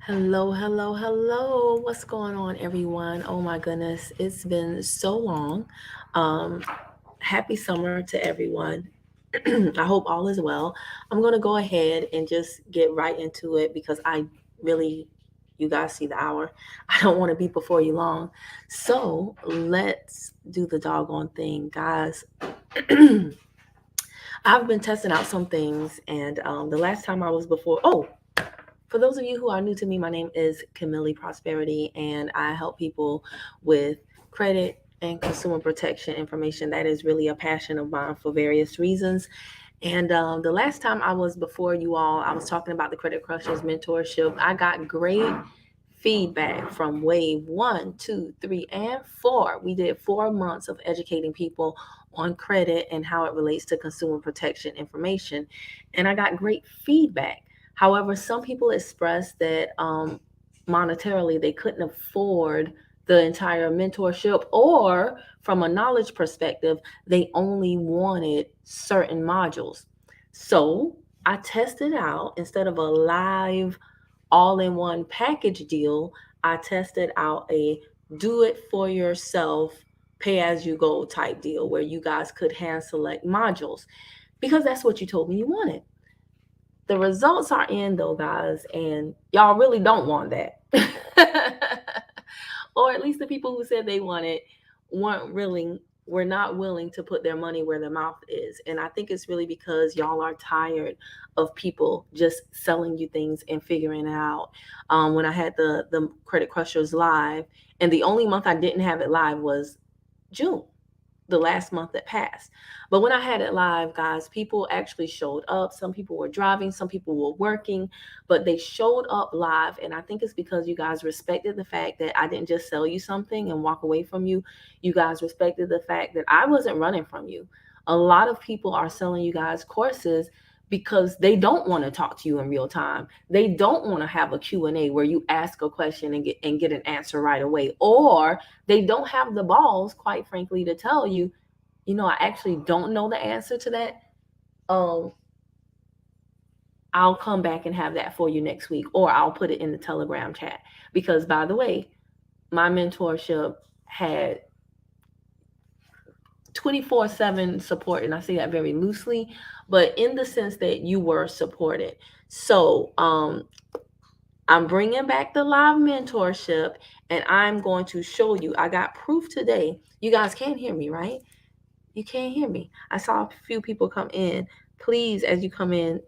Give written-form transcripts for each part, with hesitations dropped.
Hello, hello, hello. What's going on, everyone? Oh my goodness, it's been so long. Um, Happy summer to everyone. I hope all is well. I'm going to go ahead and just get right into it because I really, you guys see the hour. I don't want to be before you long. So let's do the doggone thing, guys. I've been testing out some things, and the last time I was before, for those of you who are new to me, my name is Camille Prosperity, and I help people with credit and consumer protection information. That is really a passion of mine for various reasons. And the last time I was before you all, I was talking about the Credit Crushers mentorship. I got great feedback from wave 1, 2, 3, and 4. We did 4 months of educating people on credit and how it relates to consumer protection information. And I got great feedback. However, some people expressed that monetarily they couldn't afford the entire mentorship, or from a knowledge perspective, they only wanted certain modules. So I tested out, instead of a live all in one package deal, I tested out a do it for yourself, pay as you go type deal where you guys could hand select modules because that's what you told me you wanted. The results are in though, guys, and y'all really don't want that. Or at least the people who said they wanted weren't willing were not willing to put their money where their mouth is. And I think it's really because y'all are tired of people just selling you things and figuring it out. When I had the Credit Crushers live, and the only month I didn't have it live was June, the last month that passed. But when I had it live, guys, people actually showed up. Some people were driving, some people were working, but they showed up live. And I think it's because you guys respected the fact that I didn't just sell you something and walk away from you. You guys respected the fact that I wasn't running from you. A lot of people are selling you guys courses because they don't want to talk to you in real time. They don't want to have a Q&A where you ask a question and get an answer right away, or they don't have the balls, quite frankly, to tell you, I actually don't know the answer to that. Um, I'll come back and have that for you next week, or I'll put it in the Telegram chat. Because, by the way, my mentorship had 24/7 support, and I say that very loosely, but in the sense that you were supported. So, I'm bringing back the live mentorship, and I'm going to show you. I got proof today. You guys can't hear me, right? You can't hear me. I saw a few people come in. Please, as you come in,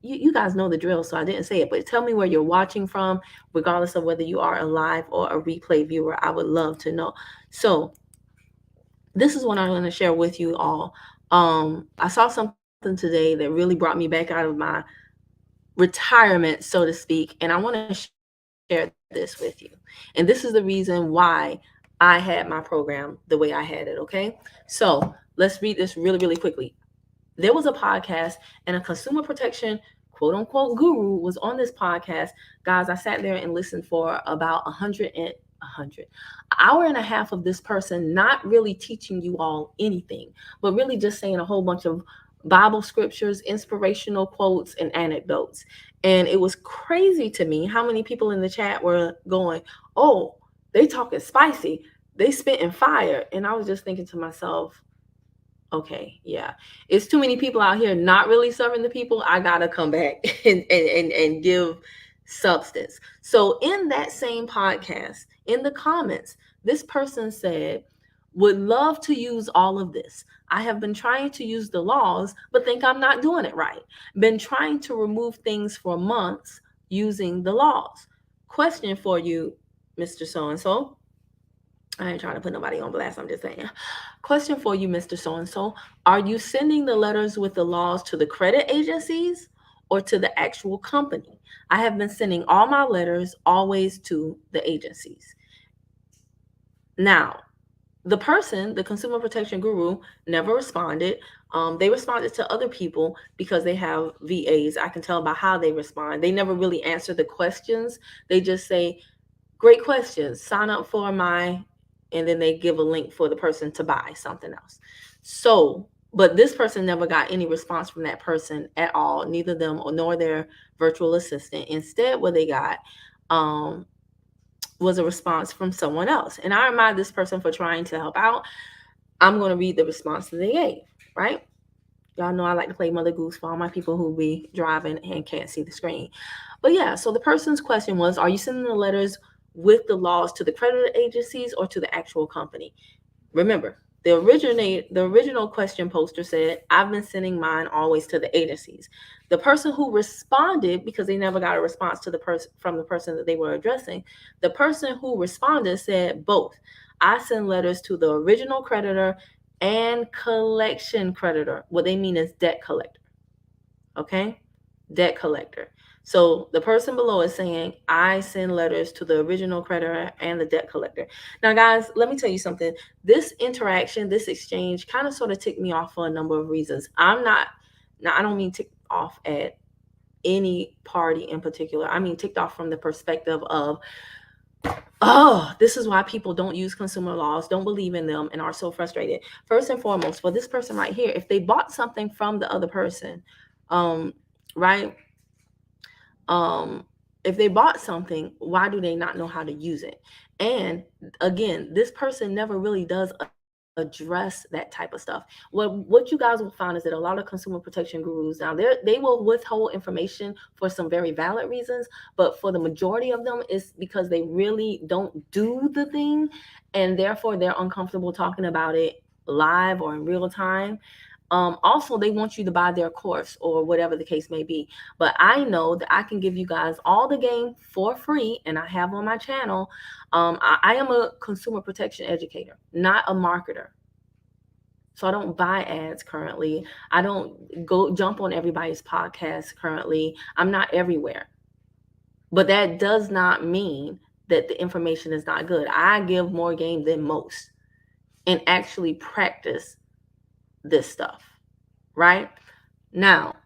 you guys know the drill, so I didn't say it, but tell me where you're watching from, regardless of whether you are a live or a replay viewer. I would love to know. So, this is what I'm going to share with you all. I saw something today that really brought me back out of my retirement, so to speak, and I want to share this with you. And this is the reason why I had my program the way I had it, okay? So let's read this really, really quickly. There was a podcast, and a consumer protection quote unquote guru was on this podcast. Guys, I sat there and listened for about 100 hour and a half of this person not really teaching you all anything, but really just saying a whole bunch of Bible scriptures, inspirational quotes, and anecdotes. And it was crazy to me how many people in the chat were going, "Oh, they talking spicy, they spitting fire." And I was just thinking to myself, okay, yeah, it's too many people out here not really serving the people. I gotta come back and give substance. So in that same podcast, in the comments, this person said, would love to use all of this. I have been trying to use the laws, but think I'm not doing it right. Been trying to remove things for months using the laws. Question for you, Mr. So and so. I ain't trying to put nobody on blast. I'm just saying. Question for you, Mr. So and so. Are you sending the letters with the laws to the credit agencies or to the actual company? I have been sending all my letters always to the agencies. Now, the person, the consumer protection guru, never responded. They responded to other people because they have VAs. I can tell by how they respond. They never really answer the questions. They just say, great questions. Sign up for my, and then they give a link for the person to buy something else. So, but this person never got any response from that person at all, neither them or nor their virtual assistant. Instead, what they got um, was a response from someone else. And I admire this person for trying to help out. I'm going to read the response that they gave, right? Y'all know I like to play Mother Goose for all my people who be driving and can't see the screen. But yeah, so the person's question was, are you sending the letters with the laws to the creditor agencies or to the actual company? Remember, the original question poster said, I've been sending mine always to the agencies. The person who responded, because they never got a response to the person from the person that they were addressing, the person who responded said both. I send letters to the original creditor and collection creditor. What they mean is debt collector. Okay? Debt collector. So the person below is saying, I send letters to the original creditor and the debt collector. Now, guys, let me tell you something. This interaction, this exchange kind of sort of ticked me off for a number of reasons. Now I don't mean ticked off at any party in particular. I mean ticked off from the perspective of, oh, this is why people don't use consumer laws, don't believe in them, and are so frustrated. First and foremost, for this person right here, if they bought something from the other person, right? If they bought something, why do they not know how to use it? And again, this person never really does address that type of stuff. What you guys will find is that a lot of consumer protection gurus now they will withhold information for some very valid reasons, but for the majority of them, it's because they really don't do the thing, and therefore they're uncomfortable talking about it live or in real time. Also, they want you to buy their course or whatever the case may be. But I know that I can give you guys all the game for free, and I have on my channel. I am a consumer protection educator, not a marketer. So I don't buy ads currently. I don't go jump on everybody's podcast currently. I'm not everywhere. But that does not mean that the information is not good. I give more game than most and actually practice this stuff, right? Now,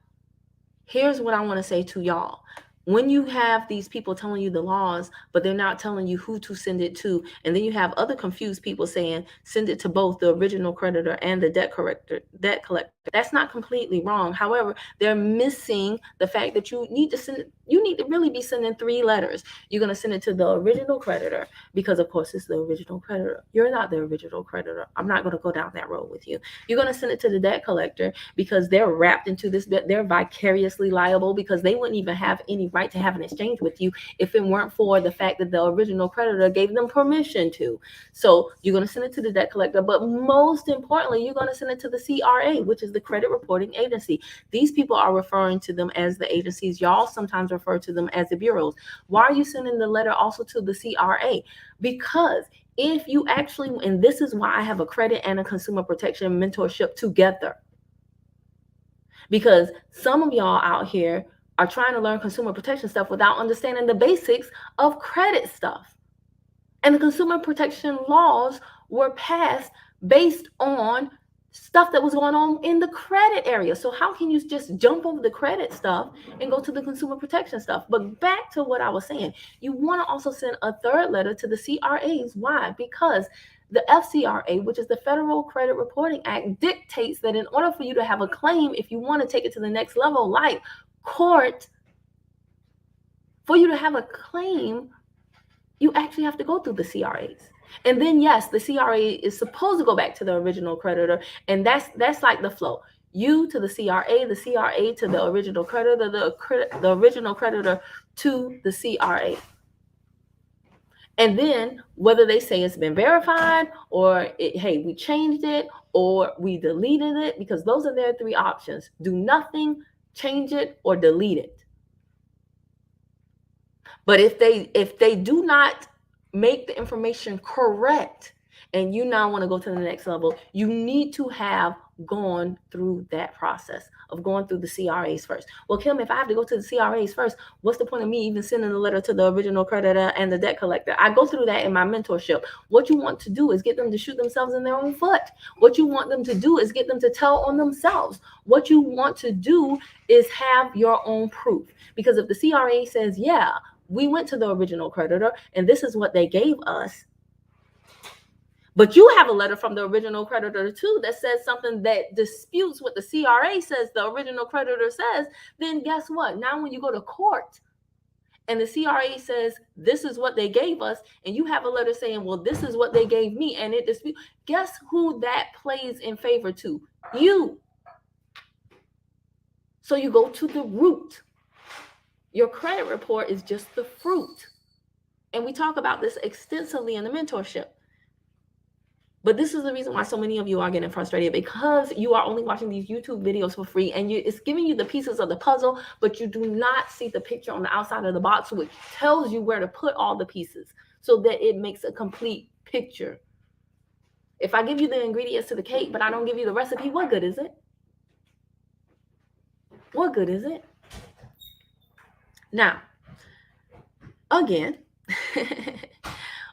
here's what I want to say to y'all. When you have these people telling you the laws, but they're not telling you who to send it to, and then you have other confused people saying send it to both the original creditor and the debt collector, that's not completely wrong. However, they're missing the fact that you need to really be sending 3 letters. You're going to send it to the original creditor because, of course, it's the original creditor. You're not the original creditor. I'm not going to go down that road with you. You're going to send it to the debt collector because they're wrapped into this. They're vicariously liable because they wouldn't even have any right to have an exchange with you if it weren't for the fact that the original creditor gave them permission to. So you're going to send it to the debt collector, but most importantly, you're going to send it to the CRA, which is the credit reporting agency. These people are referring to them as the agencies. Y'all sometimes refer to them as the bureaus. Why are you sending the letter also to the CRA? Because if you actually, and this is why I have a credit and a consumer protection mentorship together, because some of y'all out here are trying to learn consumer protection stuff without understanding the basics of credit stuff. And the consumer protection laws were passed based on stuff that was going on in the credit area. So how can you just jump over the credit stuff and go to the consumer protection stuff? But back to what I was saying, you want to also send a 3rd letter to the CRAs. Why? Because the FCRA, which is the Federal Credit Reporting Act, dictates that in order for you to have a claim, if you want to take it to the next level, like court, for you to have a claim, you actually have to go through the CRAs. And then, yes, the CRA is supposed to go back to the original creditor, and that's like the flow. You to the CRA to the original creditor, the original creditor to the CRA. And then whether they say it's been verified or hey, we changed it or we deleted it, because those are their 3 options. Do nothing, change it, or delete it. But if they do not make the information correct and you now want to go to the next level, you need to have gone through that process of going through the CRAs first. Well, Kim, if I have to go to the CRAs first, what's the point of me even sending a letter to the original creditor and the debt collector? I go through that in my mentorship. What you want to do is get them to shoot themselves in their own foot. What you want them to do is get them to tell on themselves. What you want to do is have your own proof. Because if the CRA says, yeah, we went to the original creditor and this is what they gave us, but you have a letter from the original creditor too that says something that disputes what the CRA says the original creditor says, then guess what? Now when you go to court and the CRA says this is what they gave us, and you have a letter saying, well, this is what they gave me, and it disputes, guess who that plays in favor to? You. So you go to the root. Your credit report is just the fruit. And we talk about this extensively in the mentorship. But this is the reason why so many of you are getting frustrated, because you are only watching these YouTube videos for free, and it's giving you the pieces of the puzzle, but you do not see the picture on the outside of the box, which tells you where to put all the pieces so that it makes a complete picture. If I give you the ingredients to the cake, but I don't give you the recipe, what good is it? What good is it? Now, again,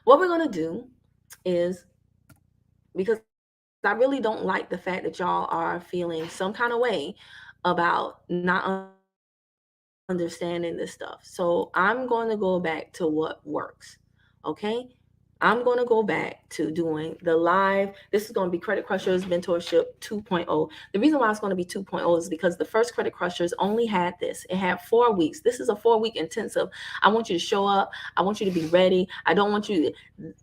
what we're going to do is, because I really don't like the fact that y'all are feeling some kind of way about not understanding this stuff. So I'm going to go back to what works. Okay. I'm going to go back to doing the live. This is going to be Credit Crushers Mentorship 2.0. The reason why it's going to be 2.0 is because the first Credit Crushers only had this. It had 4 weeks. This is a 4-week intensive. I want you to show up. I want you to be ready. I don't want you to.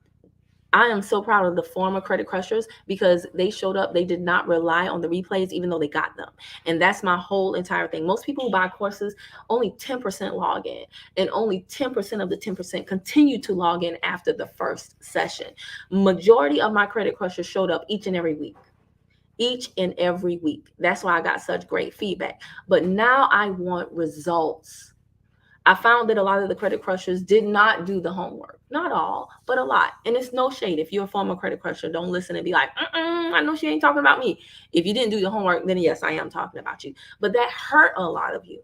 I am so proud of the former Credit Crushers because they showed up. They did not rely on the replays, even though they got them. And that's my whole entire thing. Most people who buy courses, only 10% log in, and only 10% of the 10% continue to log in after the first session. Majority of my Credit Crushers showed up each and every week. Each and every week. That's why I got such great feedback. But now I want results. I found that a lot of the Credit Crushers did not do the homework. Not all, but a lot. And it's no shade. If you're a former Credit Crusher, don't listen and be like, I know she ain't talking about me. If you didn't do your homework, then yes, I am talking about you. But that hurt a lot of you.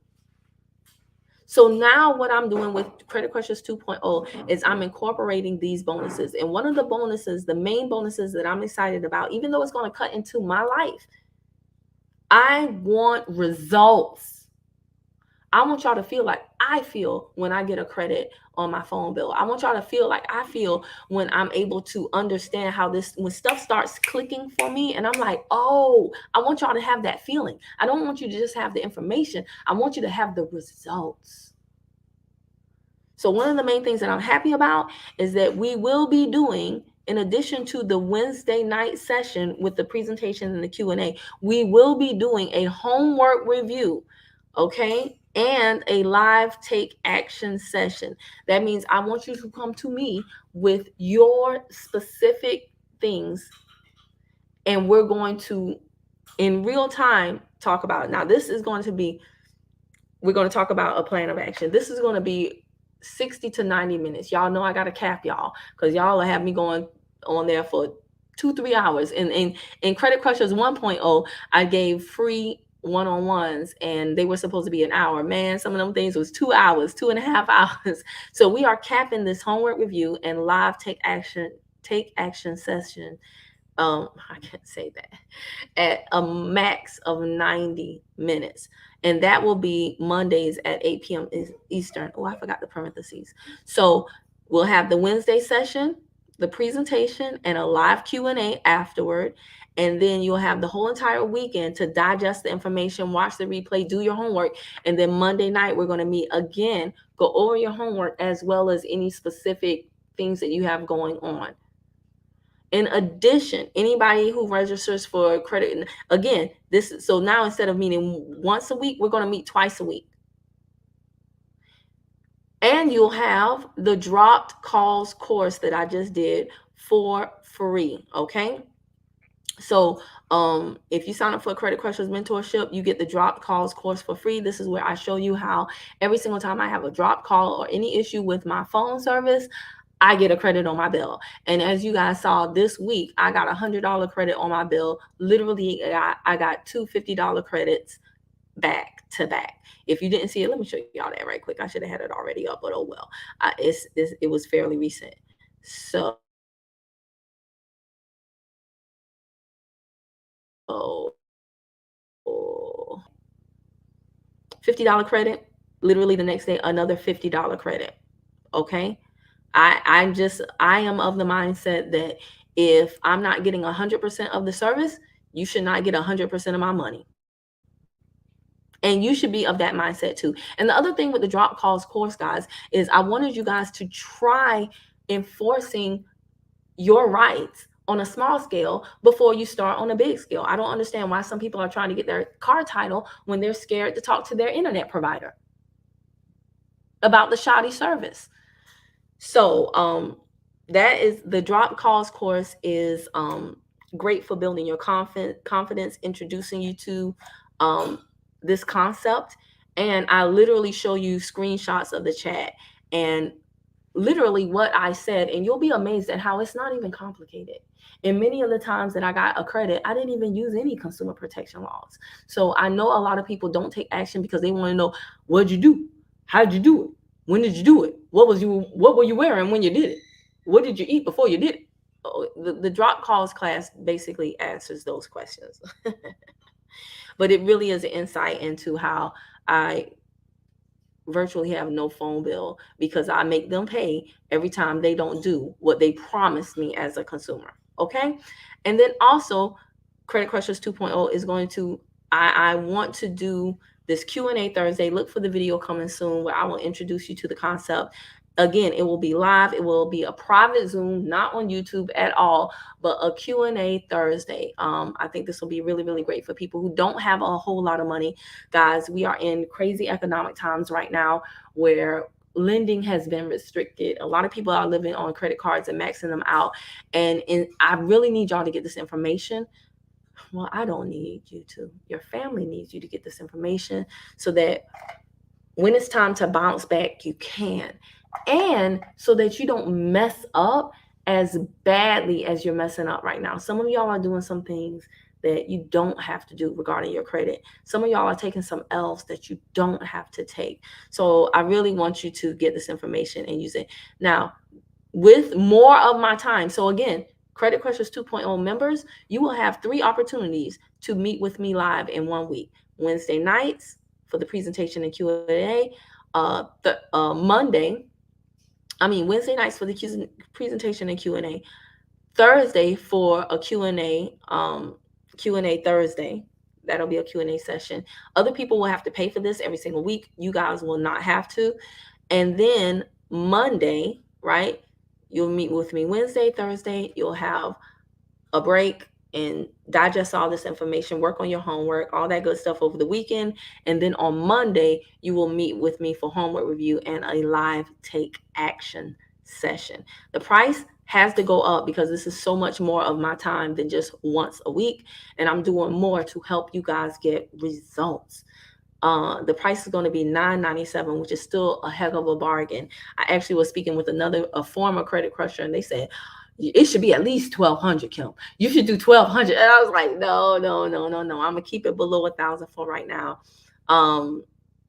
So now what I'm doing with Credit Crushers 2.0 is I'm incorporating these bonuses. And one of the bonuses, the main bonuses that I'm excited about, even though it's going to cut into my life, I want results. I want y'all to feel like I feel when I get a credit on my phone bill. I want y'all to feel like I feel when I'm able to understand how this, when stuff starts clicking for me and I'm like, oh, I want y'all to have that feeling. I don't want you to just have the information. I want you to have the results. So one of the main things that I'm happy about is that we will be doing, in addition to the Wednesday night session with the presentation and the Q&A, we will be doing a homework review, okay? And a live take action session. That means I want you to come to me with your specific things, and we're going to, in real time, talk about it. Now, this is going to be, we're going to talk about a plan of action. This is going to be 60 to 90 minutes. Y'all know I got to cap y'all, because y'all will have me going on there for 2-3 hours. And in Credit Crushers 1.0, I gave free one-on-ones, and they were supposed to be an hour. Man, some of them things was 2 hours, 2.5 hours. So we are capping this homework review and live take action session. I can't say that, at a max of 90 minutes. And that will be Mondays at 8 p.m. Eastern. Oh, I forgot the parentheses. So we'll have the Wednesday session, the presentation, and a live Q&A afterward. And then you'll have the whole entire weekend to digest the information, watch the replay, do your homework. And then Monday night, we're going to meet again, go over your homework, as well as any specific things that you have going on. In addition, anybody who registers for credit, again, so now instead of meeting once a week, we're going to meet twice a week. And you'll have the dropped calls course that I just did for free, okay? So if you sign up for a Credit Crushers mentorship, you get the dropped calls course for free. This is where I show you how every single time I have a dropped call or any issue with my phone service, I get a credit on my bill. And as you guys saw this week, I got $100 credit on my bill. Literally, I got two $50 credits back to back. If you didn't see it, let me show y'all that right quick. I should have had it already up, but oh well. It was fairly recent. So $50 credit, literally the next day, another $50 credit. Okay. I am of the mindset that if I'm not getting 100% of the service, you should not get 100% of my money. And you should be of that mindset too. And the other thing with the drop calls course, guys, is I wanted you guys to try enforcing your rights on a small scale before you start on a big scale. I don't understand why some people are trying to get their car title when they're scared to talk to their internet provider about the shoddy service. So that is the drop calls course is great for building your confidence, introducing you to um, this concept. And I literally show you screenshots of the chat and literally what I said, and you'll be amazed at how it's not even complicated. And many of the times that I got a credit, I didn't even use any consumer protection laws. So I know a lot of people don't take action because they want to know, what'd you do? How'd you do it? When did you do it? What were you wearing when you did it? What did you eat before you did it? Oh, the drop calls class basically answers those questions. But it really is an insight into how I virtually have no phone bill because I make them pay every time they don't do what they promised me as a consumer. Okay. And then also, Credit Crushers 2.0 is going to, I want to do this Q&A Thursday. Look for the video coming soon where I will introduce you to the concept. Again, it will be live. It will be a private Zoom, not on YouTube at all, but a Q&A Thursday. I think this will be really, really great for people who don't have a whole lot of money. Guys, we are in crazy economic times right now where lending has been restricted. A lot of people are living on credit cards and maxing them out. And I really need y'all to get this information. Well, I don't need you to. Your family needs you to get this information so that when it's time to bounce back, you can. And so that you don't mess up as badly as you're messing up right now. Some of y'all are doing some things that you don't have to do regarding your credit. Some of y'all are taking some L's that you don't have to take. So I really want you to get this information and use it. Now, with more of my time. So again, Credit Crushers 2.0 members, you will have 3 opportunities to meet with me live in 1 week. Wednesday nights for the presentation and Q&A. Wednesday nights for the presentation and Q&A. Thursday for a Q&A Thursday. That'll be a Q&A session. Other people will have to pay for this every single week. You guys will not have to. And then Monday, right? You'll meet with me Wednesday, Thursday. You'll have a break and digest all this information, work on your homework, all that good stuff over the weekend. And then on Monday, you will meet with me for homework review and a live take action session. The price has to go up because this is so much more of my time than just once a week. And I'm doing more to help you guys get results. The price is going to be $9.97, which is still a heck of a bargain. I actually was speaking with a former credit crusher, and they said, it should be at least 1,200, Kim. You should do 1,200. And I was like, no. I'm gonna keep it below 1,000 for right now.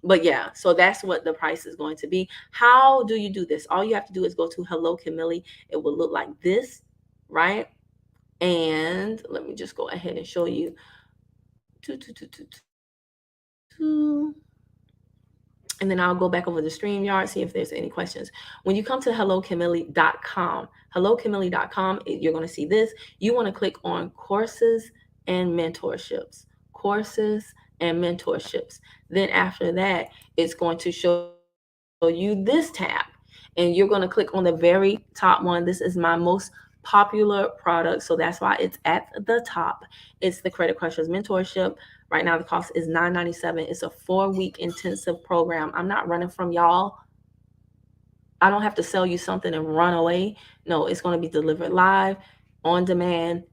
But yeah, so that's what the price is going to be. How do you do this? All you have to do is go to Hello Camille. It will look like this, right? And let me just go ahead and show you. And then I'll go back over the StreamYard, see if there's any questions. When you come to hellocamille.com, you're going to see this. You want to click on courses and mentorships. Then after that, it's going to show you this tab. And you're going to click on the very top one. This is my most popular product, so that's why it's at the top. It's the Credit Crushers Mentorship. Right now, the cost is $9.97. It's a 4-week intensive program. I'm not running from y'all. I don't have to sell you something and run away. No, it's going to be delivered live, on demand.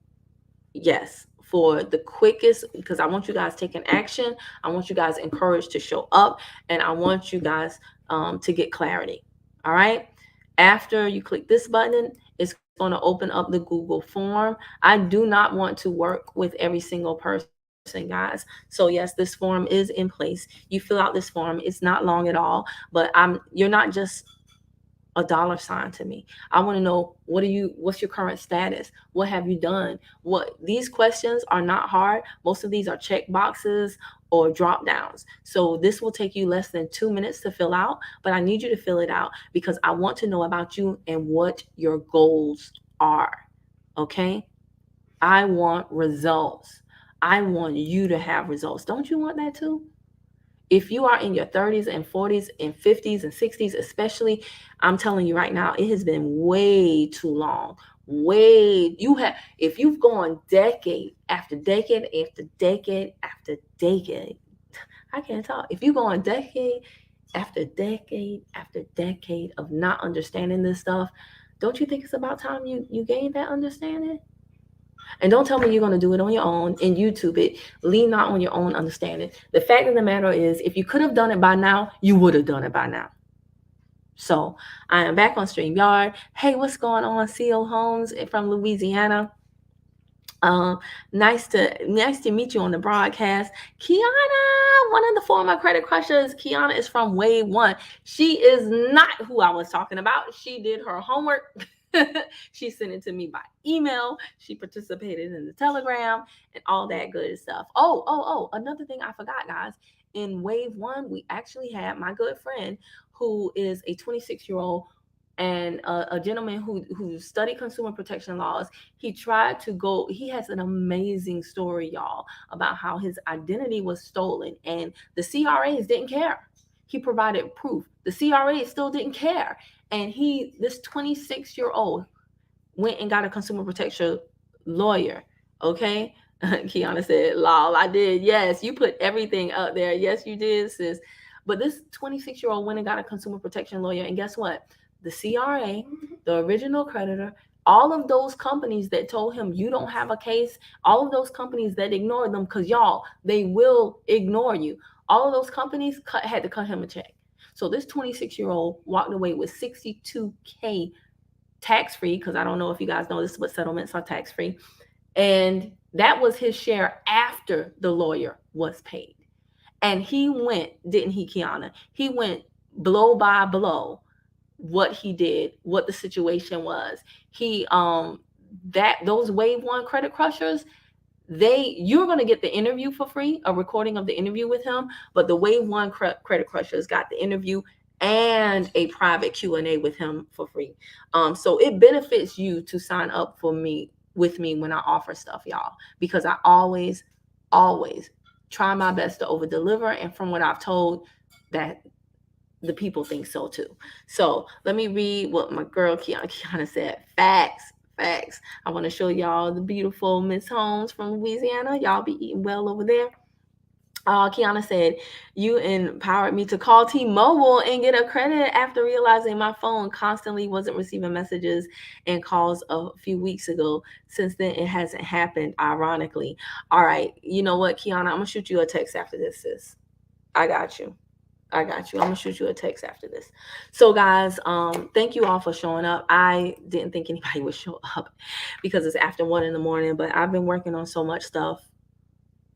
Yes, for the quickest, because I want you guys taking action. I want you guys encouraged to show up, and I want you guys to get clarity. All right. After you click this button, it's going to open up the Google form. I do not want to work with every single person, guys. So yes, this form is in place. You fill out this form. It's not long at all, but you're not just a dollar sign to me. I want to know, what's your current status? What have you done? These questions are not hard. Most of these are check boxes or drop downs. So this will take you less than 2 minutes to fill out, but I need you to fill it out because I want to know about you and what your goals are. Okay? I want results. I want you to have results. Don't you want that too? If you are in your 30s and 40s and 50s and 60s, especially, I'm telling you right now, it has been way too long. If you've gone decade after decade after decade after decade, I can't talk. If you go on decade after decade after decade of not understanding this stuff, don't you think it's about time you gain that understanding? And don't tell me you're going to do it on your own and YouTube it. Lean not on your own understanding. The fact of the matter is, if you could have done it by now, you would have done it by now. So I am back on StreamYard. Hey, what's going on? CO Holmes from Louisiana. Um, nice to meet you on the broadcast. Kiana, one of the former credit crushers. Kiana is from Wave One. She is not who I was talking about. She did her homework. She sent it to me by email. She participated in the Telegram and all that good stuff. Oh, another thing I forgot, guys. In Wave One, we actually had my good friend who is a 26-year-old and a gentleman who studied consumer protection laws. He has an amazing story, y'all, about how his identity was stolen and the CRAs didn't care. He provided proof. The CRAs still didn't care. And this 26-year-old went and got a consumer protection lawyer. Okay. Kiana said, lol, I did. Yes, you put everything out there. Yes, you did, sis. But this 26-year-old went and got a consumer protection lawyer. And guess what? The CRA, the original creditor, all of those companies that told him you don't have a case, all of those companies that ignored them, because y'all, they will ignore you. All of those companies had to cut him a check. So this 26-year-old walked away with $62K tax-free, because I don't know if you guys know this, but settlements are tax-free. And that was his share after the lawyer was paid. And he went, didn't he, Kiana? He went blow by blow what he did, what the situation was. Those Wave One credit crushers, you're going to get the interview for free, a recording of the interview with him, but the Wave One credit crushers got the interview and a private Q&A with him for free. So it benefits you to sign up with me when I offer stuff, y'all, because I always try my best to over deliver, and from what I've told, that the people think so too. So let me read what my girl Kiana said. Facts. I want to show y'all the beautiful Miss Holmes from Louisiana. Y'all be eating well over there. Kiana said, you empowered me to call T-Mobile and get a credit after realizing my phone constantly wasn't receiving messages and calls a few weeks ago. Since then, it hasn't happened, ironically. All right. You know what, Kiana? I'm going to shoot you a text after this, sis. I got you. I'm gonna shoot you a text after this. So guys, thank you all for showing up. I didn't think anybody would show up because it's after 1 a.m, but I've been working on so much stuff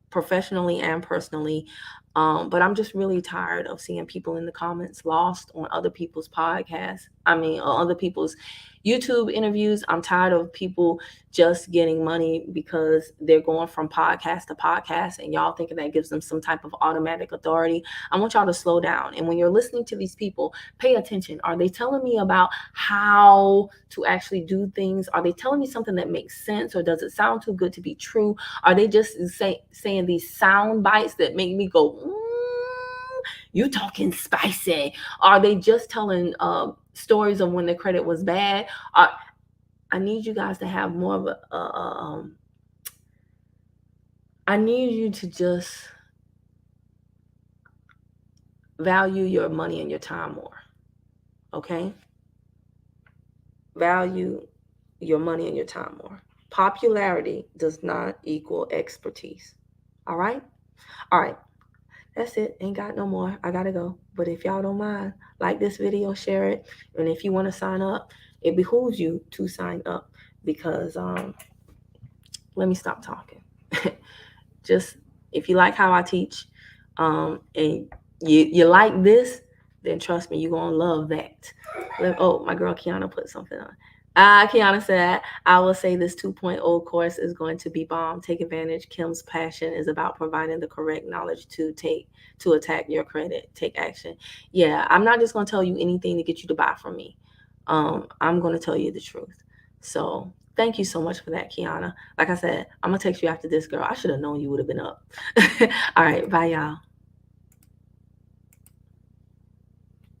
professionally and personally. But I'm just really tired of seeing people in the comments lost on other people's podcasts. On other people's YouTube interviews. I'm tired of people just getting money because they're going from podcast to podcast and y'all thinking that gives them some type of automatic authority. I want y'all to slow down. And when you're listening to these people, pay attention. Are they telling me about how to actually do things? Are they telling me something that makes sense, or does it sound too good to be true? Are they just saying these sound bites that make me go, you talking spicy? Are they just telling stories of when the credit was bad? I need you guys to have more of I need you to just value your money and your time more. Okay? Value your money and your time more. Popularity does not equal expertise. All right? All right. That's it. Ain't got no more. I gotta go. But if y'all don't mind, like this video, share it. And if you want to sign up, it behooves you to sign up, because let me stop talking. Just if you like how I teach, and you like this, then trust me, you're gonna love that. Oh, my girl Kiana put something on. Kiana said, I will say this 2.0 course is going to be bomb. Take advantage. Kim's passion is about providing the correct knowledge to attack your credit. Take action. Yeah, I'm not just going to tell you anything to get you to buy from me. I'm going to tell you the truth. So thank you so much for that, Kiana. Like I said, I'm going to text you after this, girl. I should have known you would have been up. All right. Bye, y'all.